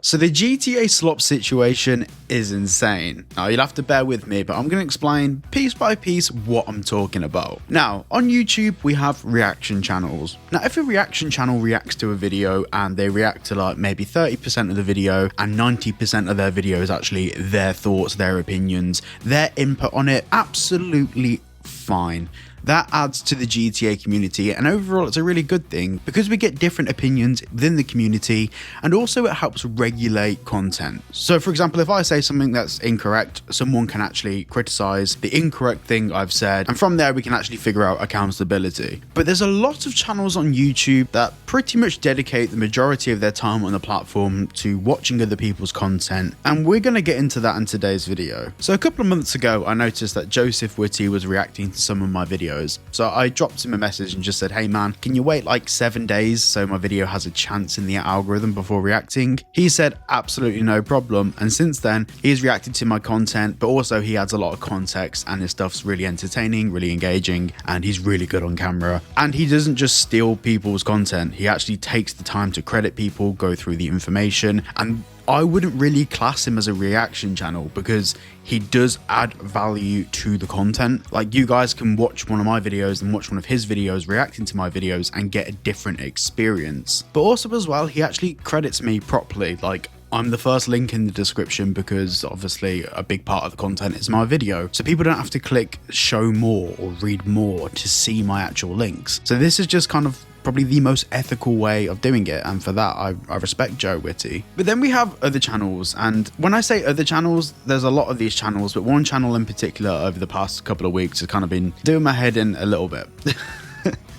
So the GTA slop situation is insane. Now you'll have to bear with me, but I'm going to explain piece by piece what I'm talking about. Now on YouTube we have reaction channels. Now if a reaction channel reacts to a video and they react to like maybe 30% of the video and 90% of their video is actually their thoughts, their opinions, their input on it, absolutely fine. That adds to the GTA community, and overall it's a really good thing because we get different opinions within the community, and also it helps regulate content. So for example, if I say something that's incorrect, someone can actually criticize the incorrect thing I've said, and from there we can actually figure out accountability. But there's a lot of channels on YouTube that pretty much dedicate the majority of their time on the platform to watching other people's content, and we're going to get into that in today's video. So a couple of months ago I noticed that Joseph Whitty was reacting to some of my videos. So I dropped him a message and just said, hey man, can you wait like 7 days so my video has a chance in the algorithm before reacting? He said absolutely no problem, and since then he's reacted to my content, but also he adds a lot of context and his stuff's really entertaining, really engaging, and he's really good on camera. And he doesn't just steal people's content, he actually takes the time to credit people, go through the information, and I wouldn't really class him as a reaction channel because he does add value to the content. Like, you guys can watch one of my videos and watch one of his videos reacting to my videos and get a different experience. But also as well, he actually credits me properly. Like, I'm the first link in the description because obviously a big part of the content is my video. So people don't have to click show more or read more to see my actual links. So this is just kind of probably the most ethical way of doing it, and for that I respect Joe Whitty. But then we have other channels, and when I say other channels, there's a lot of these channels, but one channel in particular over the past couple of weeks has kind of been doing my head in a little bit.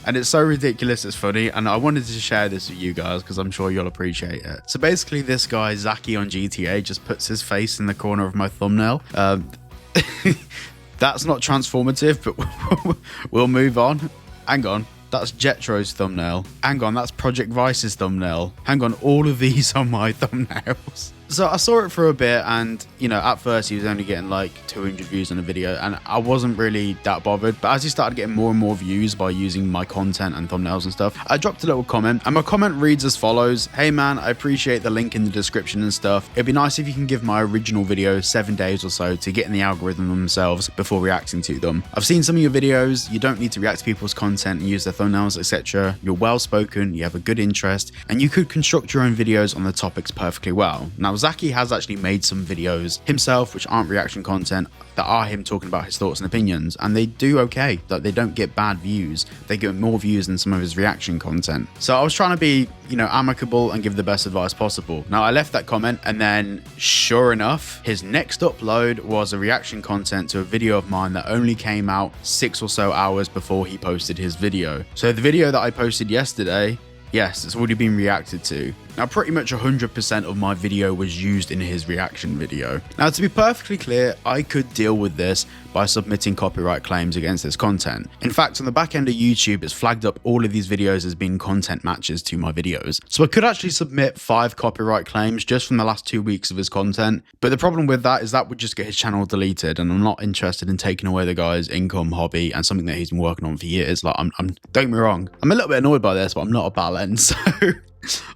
And it's so ridiculous, it's funny, and I wanted to share this with you guys because I'm sure you'll appreciate it. So basically this guy, Zaki on GTA, just puts his face in the corner of my thumbnail. That's not transformative, but we'll move on. Hang on. That's Jetro's thumbnail. Hang on, that's Project Vice's thumbnail. Hang on, all of these are my thumbnails. So I saw it for a bit, and you know, at first he was only getting like 200 views on a video, and I wasn't really that bothered. But as he started getting more and more views by using my content and thumbnails and stuff, I dropped a little comment, and my comment reads as follows: hey man, I appreciate the link in the description and stuff. It'd be nice if you can give my original video 7 days or so to get in the algorithm themselves before reacting to them. I've seen some of your videos, you don't need to react to people's content and use their thumbnails, etc. You're well spoken, you have a good interest, and you could construct your own videos on the topics perfectly well. Now Zaki has actually made some videos himself which aren't reaction content, that are him talking about his thoughts and opinions, and they do okay. Like, they don't get bad views, they get more views than some of his reaction content. So I was trying to be, you know, amicable and give the best advice possible. Now I left that comment, and then sure enough, his next upload was a reaction content to a video of mine that only came out 6 or so hours before he posted his video. So the video that I posted yesterday, yes, it's already been reacted to. Now pretty much 100% of my video was used in his reaction video. Now to be perfectly clear, I could deal with this by submitting copyright claims against this content. In fact, on the back end of YouTube, it's flagged up all of these videos as being content matches to my videos. So I could actually submit 5 copyright claims just from the last 2 weeks of his content. But the problem with that is that would just get his channel deleted, and I'm not interested in taking away the guy's income, hobby, and something that he's been working on for years. Like, don't get me wrong, I'm a little bit annoyed by this, but I'm not a ballend, so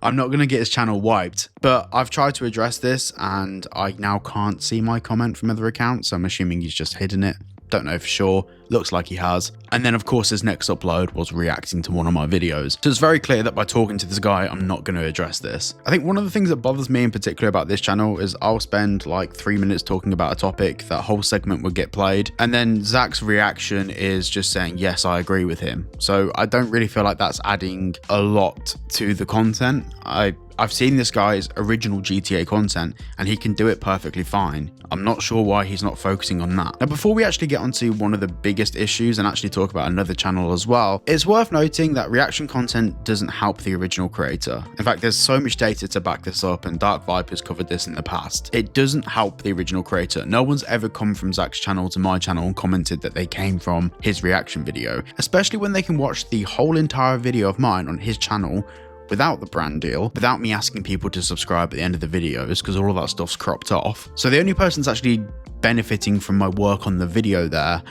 I'm not going to get his channel wiped. But I've tried to address this, and I now can't see my comment from other accounts, so I'm assuming he's just hidden it. Don't know for sure. Looks like he has. And then of course his next upload was reacting to one of my videos. So it's very clear that by talking to this guy, I'm not going to address this. I think one of the things that bothers me in particular about this channel is I'll spend like 3 minutes talking about a topic, that whole segment would get played, and then Zach's reaction is just saying, yes, I agree with him. So I don't really feel like that's adding a lot to the content. I've seen this guy's original GTA content and he can do it perfectly fine. I'm not sure why he's not focusing on that. Now, before we actually get onto one of the biggest issues and actually talk about another channel as well, it's worth noting that reaction content doesn't help the original creator. In fact, there's so much data to back this up, and Dark Viper's covered this in the past. It doesn't help the original creator. No one's ever come from Zach's channel to my channel and commented that they came from his reaction video, especially when they can watch the whole entire video of mine on his channel without the brand deal, without me asking people to subscribe at the end of the videos, because all of that stuff's cropped off. So the only person that's actually benefiting from my work on the video there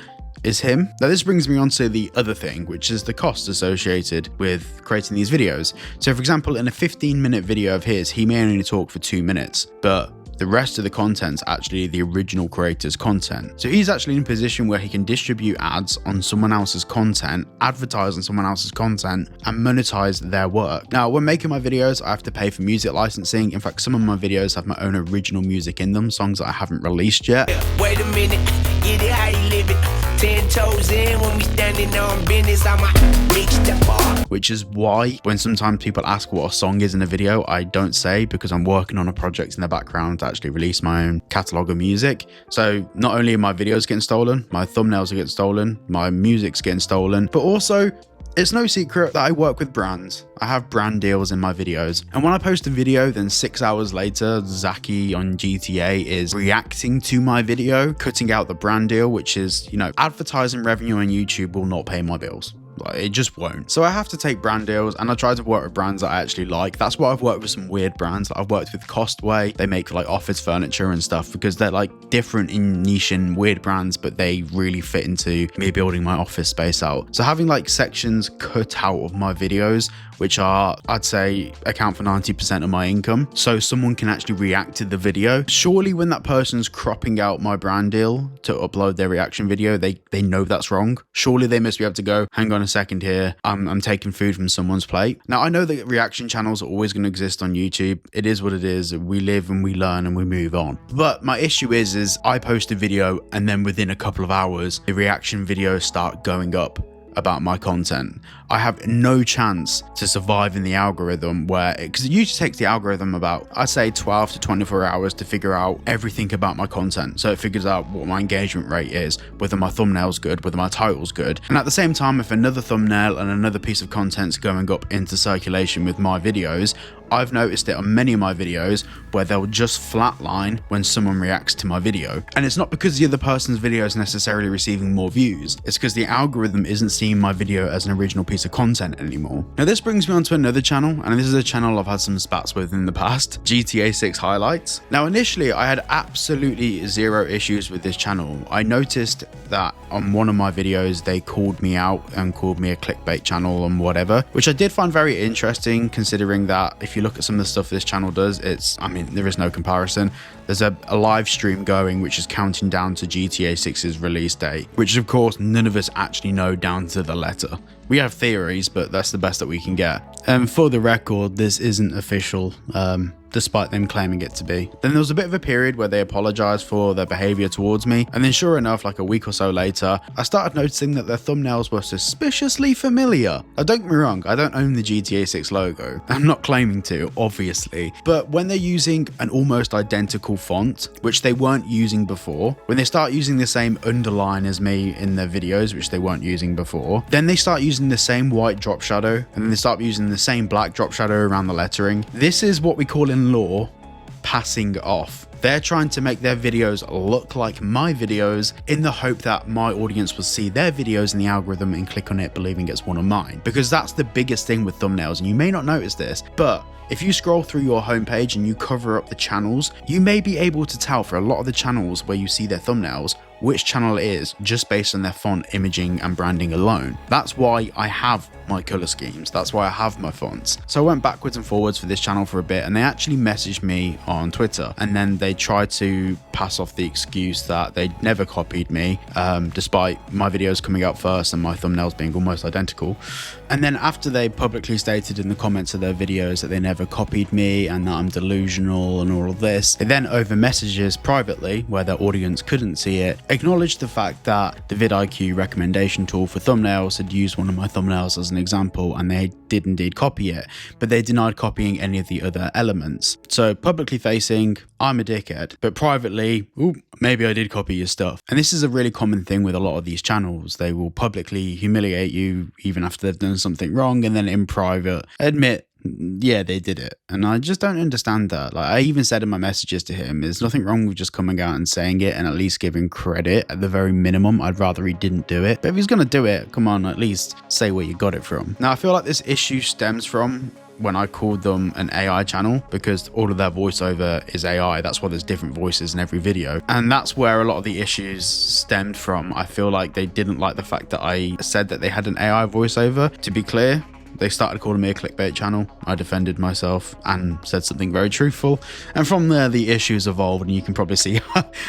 is him. Now this brings me on to the other thing, which is the cost associated with creating these videos. So for example, in a 15-minute video of his, he may only talk for 2 minutes, but the rest of the content's actually the original creator's content. So he's actually in a position where he can distribute ads on someone else's content, advertise on someone else's content, and monetize their work. Now, when making my videos, I have to pay for music licensing. In fact, some of my videos have my own original music in them, songs that I haven't released yet. Wait a minute, get it how you live it. 10 toes in when we standing on business, I'm a big step off. Which is why when sometimes people ask what a song is in a video, I don't say, because I'm working on a project in the background to actually release my own catalog of music. So not only are my videos getting stolen, my thumbnails are getting stolen, my music's getting stolen, but also it's no secret that I work with brands. I have brand deals in my videos. And when I post a video, then 6 hours later, Zaki on GTA is reacting to my video, cutting out the brand deal, which is, you know, advertising revenue on YouTube will not pay my bills. Like, it just won't. So I have to take brand deals, and I try to work with brands that I actually like. That's why I've worked with some weird brands. I've worked with Costway. They make like office furniture and stuff because they're like different in niche and weird brands, but they really fit into me building my office space out. So having like sections cut out of my videos, which are, I'd say, account for 90% of my income, so someone can actually react to the video. Surely when that person's cropping out my brand deal to upload their reaction video, they know that's wrong. Surely they must be able to go, hang on a second here, I'm taking food from someone's plate. Now, I know that reaction channels are always going to exist on YouTube. It is what it is. We live and we learn and we move on. But my issue is I post a video and then within a couple of hours, the reaction videos start going up about my content. I have no chance to survive in the algorithm because it usually takes the algorithm about, I'd say 12 to 24 hours to figure out everything about my content. So it figures out what my engagement rate is, whether my thumbnail's good, whether my title's good. And at the same time, if another thumbnail and another piece of content's going up into circulation with my videos, I've noticed it on many of my videos where they'll just flatline when someone reacts to my video. And it's not because the other person's video is necessarily receiving more views. It's because the algorithm isn't seeing my video as an original piece of content anymore. Now this brings me on to another channel, and this is a channel I've had some spats with in the past, GTA 6 Highlights. Now initially I had absolutely zero issues with this channel. I noticed that on one of my videos they called me out and called me a clickbait channel and whatever, which I did find very interesting considering that if you look at some of the stuff this channel does, there is no comparison. There's a live stream going which is counting down to GTA 6's release date, which of course none of us actually know down to the letter. We have theories, but that's the best that we can get. And for the record, this isn't official, despite them claiming it to be. Then there was a bit of a period where they apologized for their behavior towards me. And then sure enough, like a week or so later, I started noticing that their thumbnails were suspiciously familiar. Now, don't get me wrong, I don't own the GTA 6 logo. I'm not claiming to, obviously. But when they're using an almost identical font, which they weren't using before, when they start using the same underline as me in their videos, which they weren't using before, then they start using the same white drop shadow, and then they start using the same black drop shadow around the lettering. This is what we call in law passing off. They're trying to make their videos look like my videos in the hope that my audience will see their videos in the algorithm and click on it believing it's one of mine. Because that's the biggest thing with thumbnails, and you may not notice this, but if you scroll through your homepage and you cover up the channels, you may be able to tell for a lot of the channels where you see their thumbnails which channel it is just based on their font, imaging and branding alone. That's why I have my color schemes. That's why I have my fonts. So I went backwards and forwards for this channel for a bit, and they actually messaged me on Twitter, and then they tried to pass off the excuse that they'd never copied me, despite my videos coming out first and my thumbnails being almost identical. And then after they publicly stated in the comments of their videos that they never copied me and that I'm delusional and all of this, they then over messages privately where their audience couldn't see it, acknowledged the fact that the vidIQ recommendation tool for thumbnails had used one of my thumbnails as an example, and they did indeed copy it, but they denied copying any of the other elements. So publicly facing, I'm a dickhead, but privately, ooh, maybe I did copy your stuff. And this is a really common thing with a lot of these channels. They will publicly humiliate you even after they've done something wrong, and then in private admit, yeah, they did it. And I just don't understand that. Like, I even said in my messages to him, there's nothing wrong with just coming out and saying it and at least giving credit at the very minimum. I'd rather he didn't do it. But if he's going to do it, come on, at least say where you got it from. Now, I feel like this issue stems from when I called them an AI channel, because all of their voiceover is AI. That's why there's different voices in every video. And that's where a lot of the issues stemmed from. I feel like they didn't like the fact that I said that they had an AI voiceover. To be clear, they started calling me a clickbait channel. I defended myself and said something very truthful. And from there, the issues evolved, and you can probably see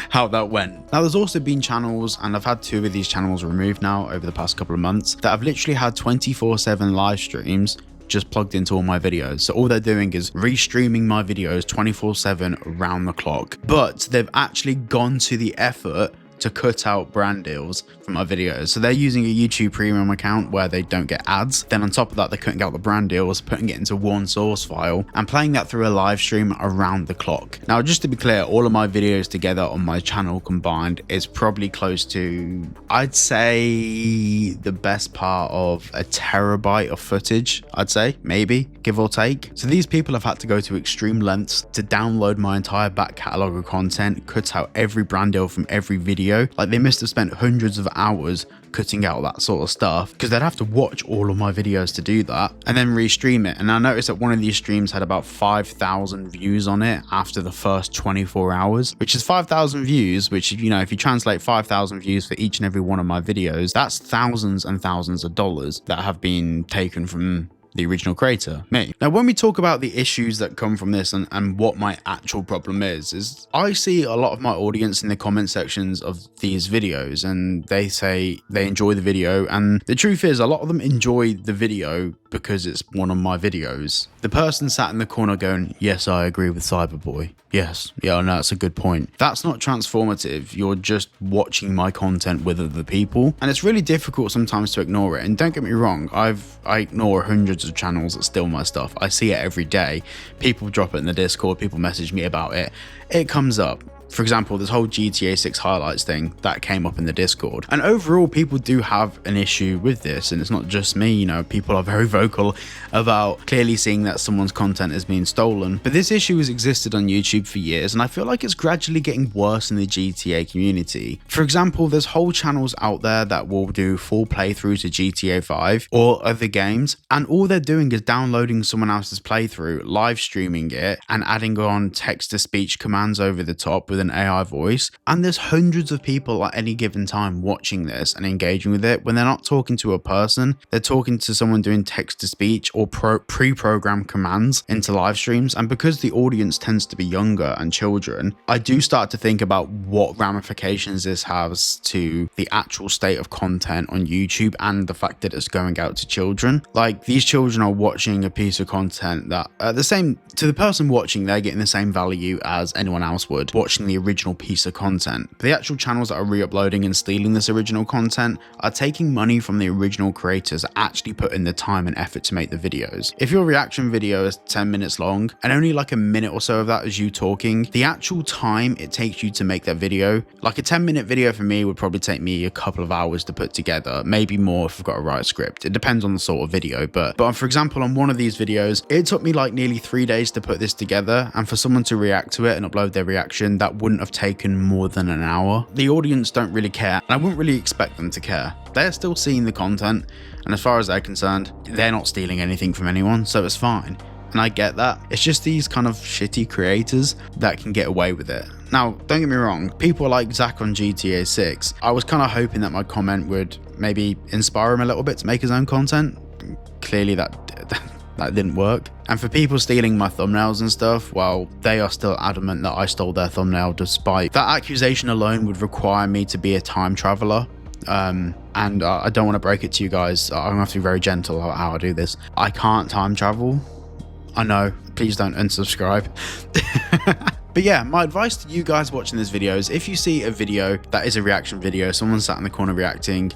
how that went. Now, there's also been channels, and I've had 2 of these channels removed now over the past couple of months, that have literally had 24/7 live streams just plugged into all my videos. So all they're doing is restreaming my videos 24/7 around the clock. But they've actually gone to the effort to cut out brand deals from my videos. So they're using a YouTube premium account where they don't get ads. Then on top of that, they're cutting out the brand deals, putting it into one source file and playing that through a live stream around the clock. Now, just to be clear, all of my videos together on my channel combined is probably close to, I'd say, the best part of a terabyte of footage, I'd say, maybe, give or take. So these people have had to go to extreme lengths to download my entire back catalogue of content, cut out every brand deal from every video. Like, they must have spent hundreds of hours cutting out that sort of stuff, because they'd have to watch all of my videos to do that and then restream it. And I noticed that one of these streams had about 5,000 views on it after the first 24 hours, which is 5,000 views, which, you know, if you translate 5,000 views for each and every one of my videos, that's thousands and thousands of dollars that have been taken from the original creator, me. Now, when we talk about the issues that come from this and what my actual problem is I see a lot of my audience in the comment sections of these videos, and they say they enjoy the video, and the truth is a lot of them enjoy the video because it's one of my videos. The person sat in the corner going, yes, I agree with Cyberboy. Yes, yeah, no, that's a good point. That's not transformative. You're just watching my content with other people, and it's really difficult sometimes to ignore it. And don't get me wrong, I ignore hundreds of channels that steal my stuff. I see it every day. People drop it in the Discord, people message me about it. It comes up. For example, this whole GTA 6 highlights thing that came up in the Discord. And overall, people do have an issue with this, and it's not just me. You know, people are very vocal about clearly seeing that someone's content is being stolen. But this issue has existed on YouTube for years, and I feel like it's gradually getting worse in the GTA community. For example, there's whole channels out there that will do full playthroughs to GTA 5 or other games, and all they're doing is downloading someone else's playthrough, live streaming it, and adding on text-to-speech commands over the top with an AI voice. And there's hundreds of people at any given time watching this and engaging with it. When they're not talking to a person, they're talking to someone doing text-to-speech or pre-programmed commands into live streams. And because the audience tends to be younger and children, I do start to think about what ramifications this has to the actual state of content on YouTube and the fact that it's going out to children. Like, these children are watching a piece of content that to the person watching, they're getting the same value as anyone else would watching the original piece of content. The actual channels that are re-uploading and stealing this original content are taking money from the original creators that actually put in the time and effort to make the videos. If your reaction video is 10 minutes long and only like a minute or so of that is you talking, the actual time it takes you to make that video, like a 10-minute video for me would probably take me a couple of hours to put together, maybe more if I've got to write a script. It depends on the sort of video, but for example, on one of these videos, it took me like nearly 3 days to put this together, and for someone to react to it and upload their reaction, that wouldn't have taken more than an hour. The audience don't really care, and I wouldn't really expect them to care. They're still seeing the content, and as far as they're concerned, they're not stealing anything from anyone, so it's fine. And I get that. It's just these kind of shitty creators that can get away with it. Now, don't get me wrong, people like Zach on GTA 6, I was kind of hoping that my comment would maybe inspire him a little bit to make his own content. Clearly that didn't work. And for people stealing my thumbnails and stuff, well, they are still adamant that I stole their thumbnail, despite that accusation alone would require me to be a time traveler. And I don't want to break it to you guys. I'm gonna have to be very gentle about how I do this. I can't time travel. I know, please don't unsubscribe. But yeah, my advice to you guys watching this video is, if you see a video that is a reaction video, someone sat in the corner reacting,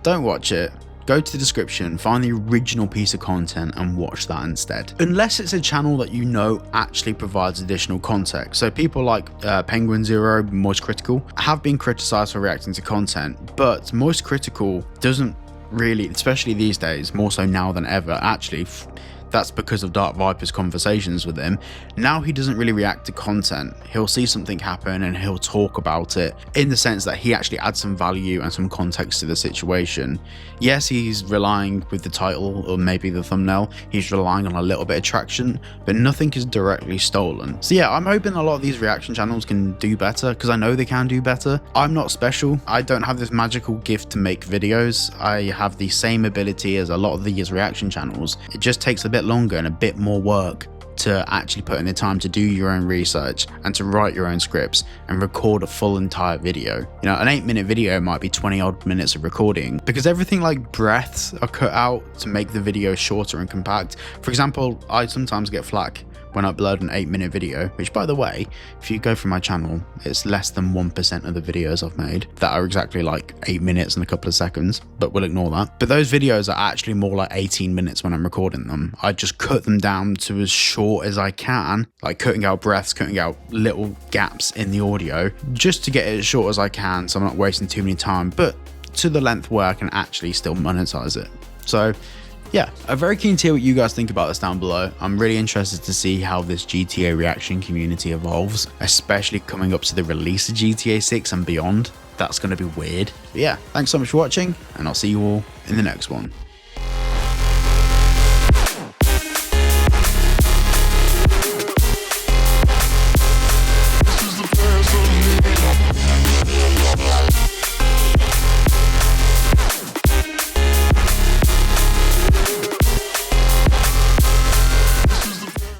don't watch it. Go to the description, find the original piece of content and watch that instead. Unless it's a channel that you know actually provides additional context. So people like Penguin Zero, Moist Critical, have been criticized for reacting to content, but Moist Critical doesn't really, especially these days, more so now than ever, actually, That's because of Dark Viper's conversations with him. Now he doesn't really react to content. He'll see something happen and he'll talk about it in the sense that he actually adds some value and some context to the situation. Yes, he's relying with the title or maybe the thumbnail, he's relying on a little bit of traction, but nothing is directly stolen. So yeah, I'm hoping a lot of these reaction channels can do better, because I know they can do better. I'm not special. I don't have this magical gift to make videos. I have the same ability as a lot of these reaction channels. It just takes a bit longer and a bit more work to actually put in the time to do your own research and to write your own scripts and record a full entire video. You know, an 8-minute video might be 20 odd minutes of recording, because everything like breaths are cut out to make the video shorter and compact. For example, I sometimes get flack when I upload an 8-minute video, which, by the way, if you go through my channel, it's less than 1% of the videos I've made that are exactly like 8 minutes and a couple of seconds, but we'll ignore that. But those videos are actually more like 18 minutes when I'm recording them. I just cut them down to as short as I can, like cutting out breaths, cutting out little gaps in the audio, just to get it as short as I can so I'm not wasting too many time, but to the length where I can actually still monetize it. So yeah, I'm very keen to hear what you guys think about this down below. I'm really interested to see how this GTA reaction community evolves, especially coming up to the release of GTA 6 and beyond. That's going to be weird. But yeah, thanks so much for watching, and I'll see you all in the next one.